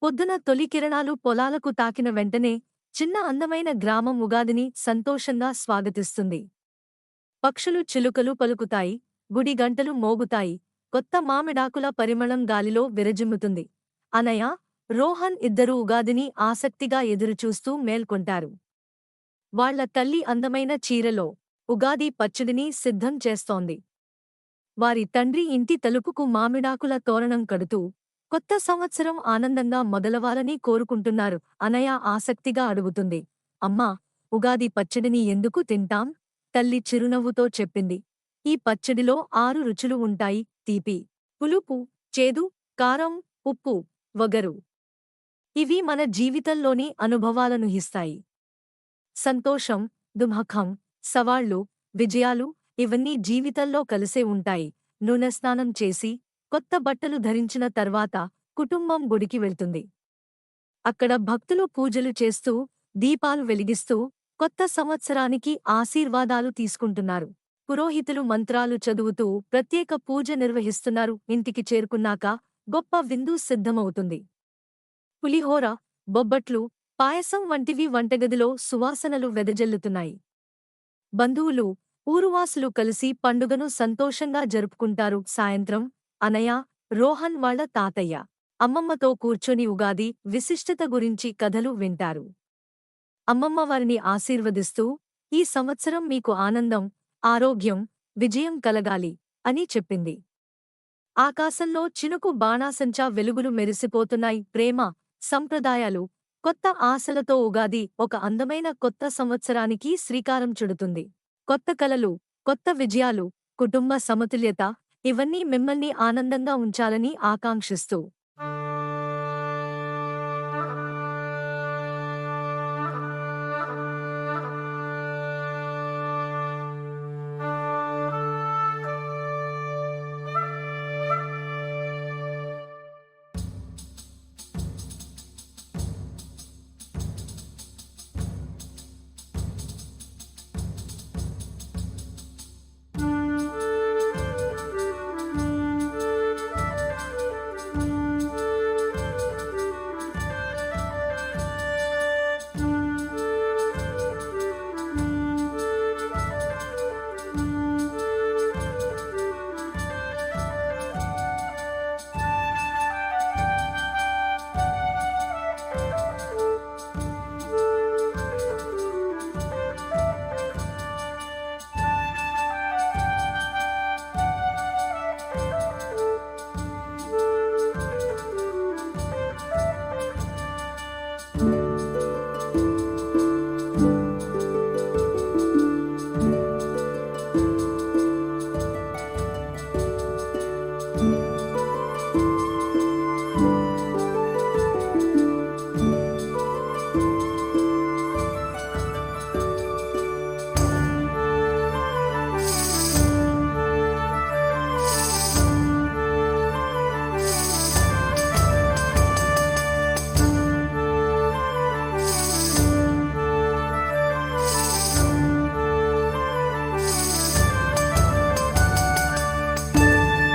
పొద్దున తొలి కిరణాలు పొలాలకు తాకిన వెంటనే చిన్న అందమైన గ్రామం ఉగాదిని సంతోషంగా స్వాగతిస్తుంది. పక్షులు చిలుకలు పలుకుతాయి, గుడి గంటలు మోగుతాయి, కొత్త మామిడాకుల పరిమళం గాలిలో విరజిమ్ముతుంది. అనయ, రోహన్ ఇద్దరూ ఉగాదిని ఆసక్తిగా ఎదురుచూస్తూ మేల్కొంటారు. వాళ్ళ తల్లి అందమైన చీరలో ఉగాది పచ్చడిని సిద్ధం చేస్తోంది. వారి తండ్రి ఇంటి తలుపుకు మామిడాకుల తోరణం కడుతూ కొత్త సంవత్సరం ఆనందంగా మొదలవాలని కోరుకుంటున్నారు. అనయ ఆసక్తిగా అడుగుతుంది. అమ్మా, ఉగాది పచ్చడిని ఎందుకు తింటాం? తల్లి చిరునవ్వుతో చెప్పింది. ఈ పచ్చడిలో 6 రుచులు ఉంటాయి: తీపి, పులుపు, చేదు, కారం, ఉప్పు, వగరు. ఇవి మన జీవితంలోని అనుభవాలను ఇస్తాయి. సంతోషం, దుఃఖం, సవాళ్లు, విజయాలు ఇవన్నీ జీవితంలో కలిసే ఉంటాయి. నూనె స్నానం చేసి కొత్త బట్టలు ధరించిన తర్వాత కుటుంబం గుడికి వెళ్తుంది. అక్కడ భక్తులు పూజలు చేస్తూ, దీపాలు వెలిగిస్తూ కొత్త సంవత్సరానికి ఆశీర్వాదాలు తీసుకుంటున్నారు. పురోహితులు మంత్రాలు చదువుతూ ప్రత్యేక పూజ నిర్వహిస్తున్నారు. ఇంటికి చేరుకున్నాక గొప్ప విందు సిద్ధమవుతుంది. పులిహోర, బొబ్బట్లు, పాయసం వంటివి వంటగదిలో సువాసనలు వెదజల్లుతున్నాయి. బంధువులు, ఊరువాసులు కలిసి పండుగను సంతోషంగా జరుపుకుంటారు. సాయంత్రం అనయ, రోహన్ వాళ్ళ తాతయ్య, అమ్మమ్మతో కూర్చొని ఉగాది విశిష్టత గురించి కథలు వింటారు. అమ్మమ్మ వారిని ఆశీర్వదిస్తూ, ఈ సంవత్సరం మీకు ఆనందం, ఆరోగ్యం, విజయం కలగాలి అని చెప్పింది. ఆకాశంలో చినుకు బాణాసంచా వెలుగులు మెరిసిపోతున్నాయి. ప్రేమ, సంప్రదాయాలు, కొత్త ఆశలతో ఉగాది ఒక అందమైన కొత్త సంవత్సరానికి శ్రీకారం చుడుతుంది. కొత్త కలలు, కొత్త విజయాలు, కుటుంబ సమతుల్యత ఇవన్నీ మిమ్మల్ని ఆనందంగా ఉంచాలని ఆకాంక్షిస్తూ